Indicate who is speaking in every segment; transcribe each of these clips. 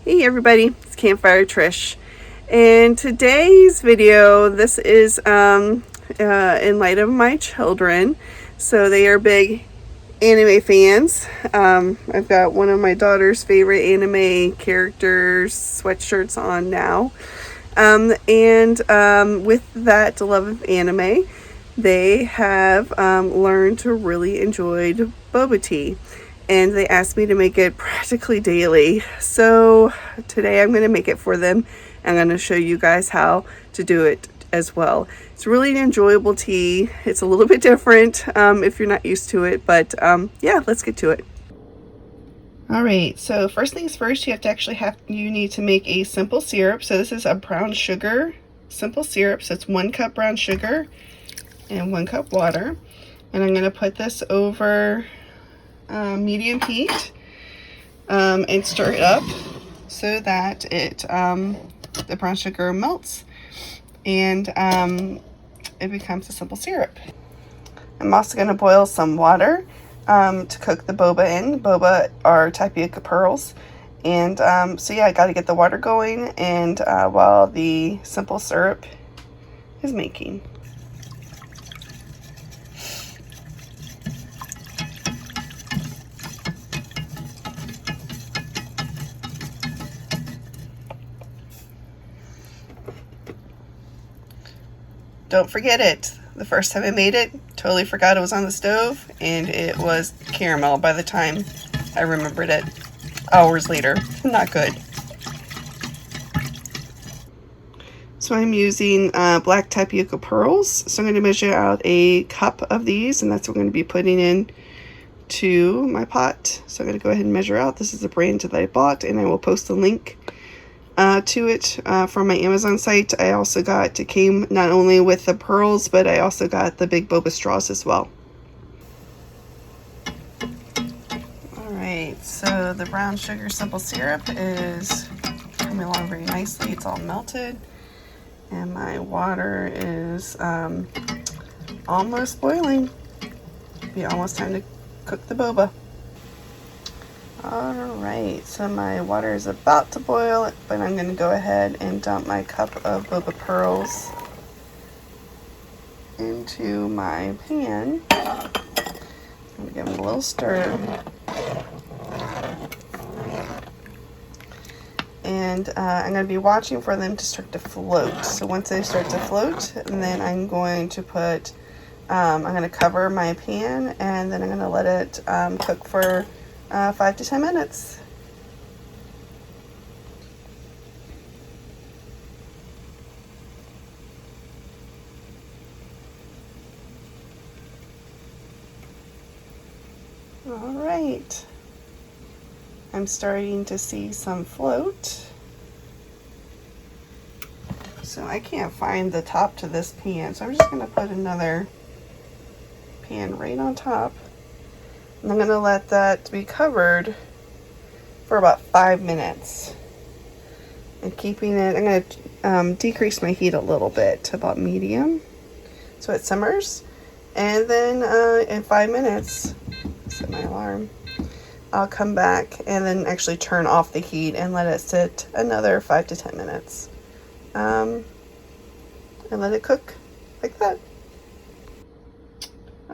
Speaker 1: Hey everybody, it's Campfire Trish, and today's video, this is in light of my children. So they are big anime fans. I've got one of my daughter's favorite anime characters sweatshirts on now, and with that love of anime, they have learned to really enjoy boba tea, and they asked me to make it practically daily. So today I'm going to make it for them. I'm going to show you guys how to do it as well. It's really an enjoyable tea. It's a little bit different if you're not used to it, but yeah, let's get to it. All right, so first things first, you need to make a simple syrup. So this is a brown sugar simple syrup. So it's 1 cup brown sugar and 1 cup water. And I'm going to put this over medium heat and stir it up so that the brown sugar melts and it becomes a simple syrup. I'm also going to boil some water to cook the boba in. Boba are tapioca pearls, and so yeah, I got to get the water going, and while the simple syrup is making. Don't forget it. The first time I made it, totally forgot it was on the stove, and it was caramel by the time I remembered it hours later. Not good. So I'm using black tapioca pearls. So I'm going to measure out a cup of these, and that's what I'm going to be putting in to my pot. So I'm going to go ahead and measure out. This is the brand that I bought, and I will post the link to it from my Amazon site. I also came not only with the pearls, but I also got the big boba straws as well. Alright, so the brown sugar simple syrup is coming along very nicely. It's all melted, and my water is almost boiling. It'll be almost time to cook the boba. Alright, so my water is about to boil, but I'm going to go ahead and dump my cup of boba pearls into my pan. I'm going to give them a little stir. And I'm going to be watching for them to start to float. So once they start to float, then I'm going to I'm going to cover my pan, and then I'm going to let it cook for 5 to 10 minutes. All right. I'm starting to see some float. So I can't find the top to this pan, so I'm just going to put another pan right on top. And I'm going to let that be covered for about 5 minutes. And keeping it, I'm going to decrease my heat a little bit to about medium so it simmers. And then in 5 minutes, set my alarm, I'll come back and then actually turn off the heat and let it sit another 5 to 10 minutes. And let it cook like that.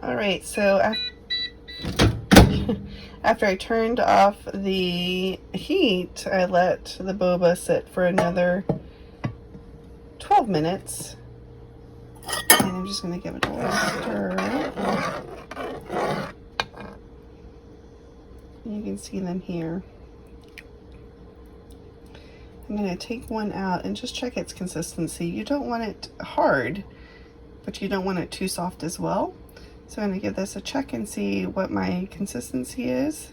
Speaker 1: Alright, so after I turned off the heat, I let the boba sit for another 12 minutes. And I'm just going to give it a little stir. You can see them here. I'm going to take one out and just check its consistency. You don't want it hard, but you don't want it too soft as well. So I'm going to give this a check and see what my consistency is.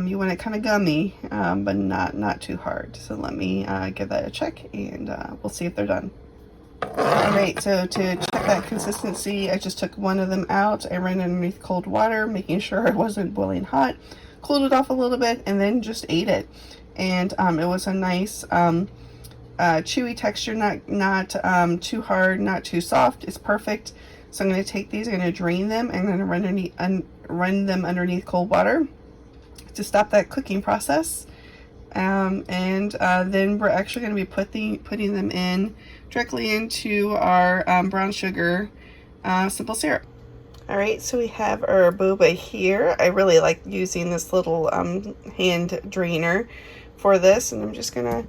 Speaker 1: You want it kind of gummy, but not too hard. So let me give that a check, and we'll see if they're done. Alright, so to check that consistency, I just took one of them out. I ran it underneath cold water, making sure it wasn't boiling hot. Cooled it off a little bit, and then just ate it. And it was a nice chewy texture, not too hard, not too soft. It's perfect. So I'm going to take these, I'm going to drain them, and I'm going to run them underneath cold water to stop that cooking process. Then we're actually going to be putting them in directly into our brown sugar simple syrup. All right, so we have our boba here. I really like using this little hand drainer for this, and I'm just gonna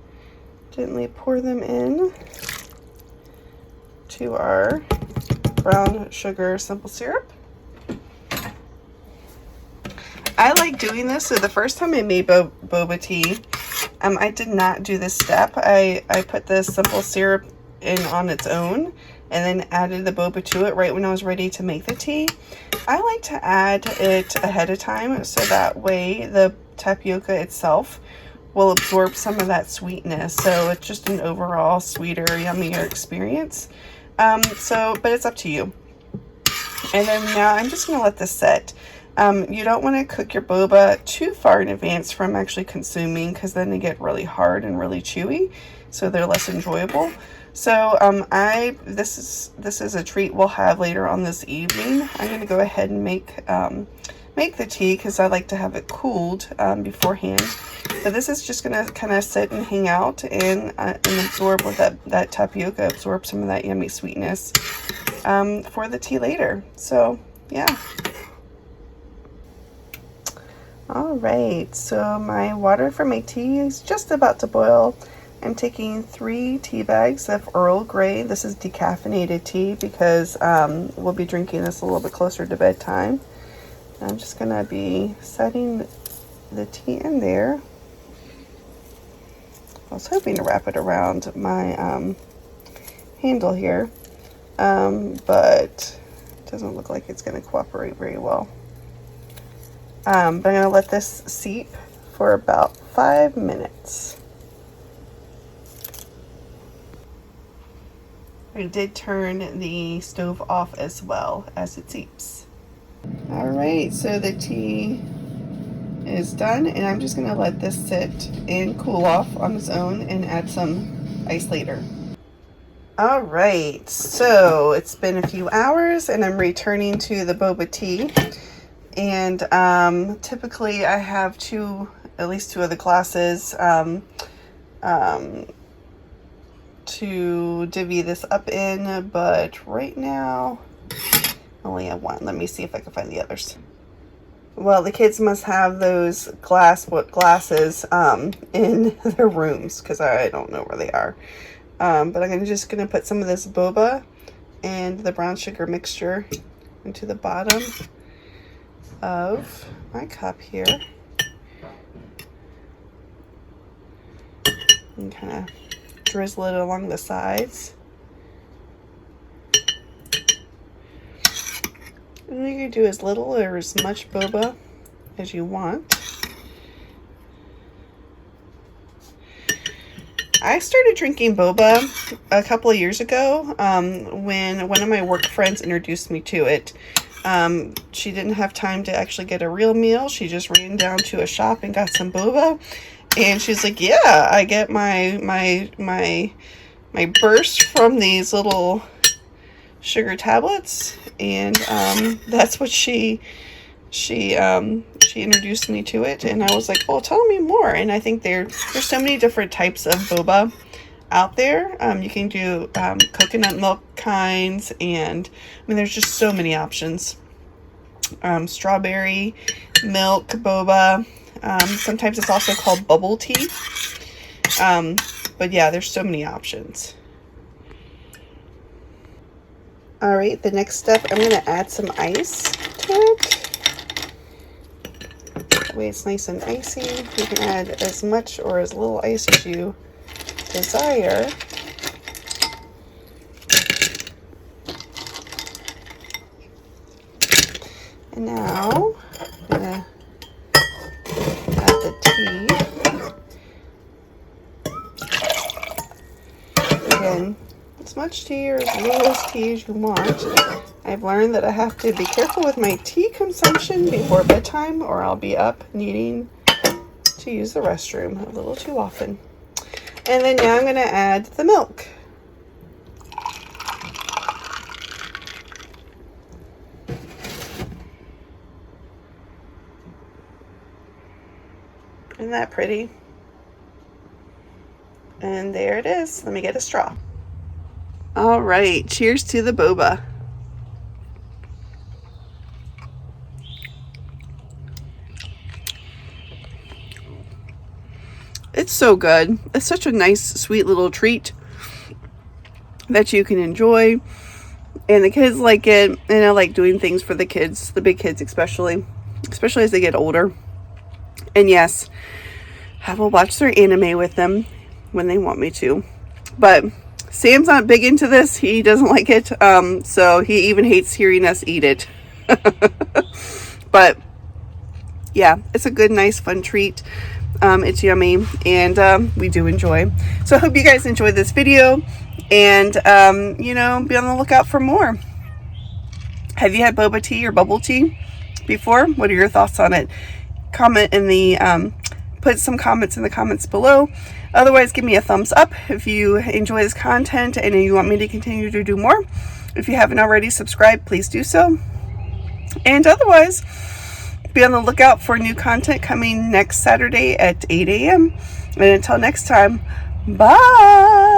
Speaker 1: gently pour them in to our brown sugar simple syrup. I like doing this. So the first time I made boba tea, I did not do this step. I put the simple syrup in on its own and then added the boba to it right when I was ready to make the tea. I like to add it ahead of time so that way the tapioca itself will absorb some of that sweetness. So it's just an overall sweeter, yummier experience. But it's up to you. And then now I'm just going to let this set. You don't want to cook your boba too far in advance from actually consuming, because then they get really hard and really chewy, so they're less enjoyable. So this is a treat we'll have later on this evening. I'm going to go ahead and make the tea because I like to have it cooled beforehand. So this is just going to kind of sit and hang out and absorb with that tapioca, absorb some of that yummy sweetness for the tea later. So yeah. All right, so my water for my tea is just about to boil. I'm taking 3 tea bags of Earl Grey. This is decaffeinated tea because we'll be drinking this a little bit closer to bedtime. I'm just gonna be setting the tea in there. I was hoping to wrap it around my handle here, but it doesn't look like it's gonna cooperate very well. But I'm going to let this seep for about 5 minutes. I did turn the stove off as well as it seeps. Alright, so the tea is done, and I'm just going to let this sit and cool off on its own and add some ice later. Alright, so it's been a few hours and I'm returning to the boba tea. And typically I have at least two of the glasses to divvy this up in, but right now I only have one. Let me see if I can find the others. Well, the kids must have those glasses in their rooms because I don't know where they are. But I'm just gonna put some of this boba and the brown sugar mixture into the bottom of my cup here, and kind of drizzle it along the sides. And you can do as little or as much boba as you want. I started drinking boba a couple of years ago when one of my work friends introduced me to it. She didn't have time to actually get a real meal. She just ran down to a shop and got some boba, and she's like, yeah, I get my burst from these little sugar tablets. And that's what she introduced me to it, and I was like, well, tell me more. And I think there's so many different types of boba out there. You can do coconut milk kinds, and I mean, there's just so many options. Strawberry milk boba. Sometimes it's also called bubble tea. But yeah, there's so many options. All right, the next step, I'm going to add some ice to it. That way it's nice and icy. You can add as much or as little ice as you desire. And now I'm going to add the tea. Again, as much tea or as little tea as you want. I've learned that I have to be careful with my tea consumption before bedtime, or I'll be up needing to use the restroom a little too often. And then now I'm going to add the milk. Isn't that pretty? And there it is. Let me get a straw. All right, cheers to the boba. It's so good. It's such a nice, sweet little treat that you can enjoy. And the kids like it. And I like doing things for the kids, the big kids especially as they get older. And yes, I will watch their anime with them when they want me to. But Sam's not big into this. He doesn't like it. So he even hates hearing us eat it. But yeah, it's a good, nice, fun treat. It's yummy, and we do enjoy. So I hope you guys enjoyed this video, and be on the lookout for more. Have you had boba tea or bubble tea before? What are your thoughts on it? Comment in the put some comments in the comments below. Otherwise, give me a thumbs up if you enjoy this content and you want me to continue to do more. If you haven't already subscribed, please do so. And otherwise, be on the lookout for new content coming next Saturday at 8 a.m. And until next time, bye!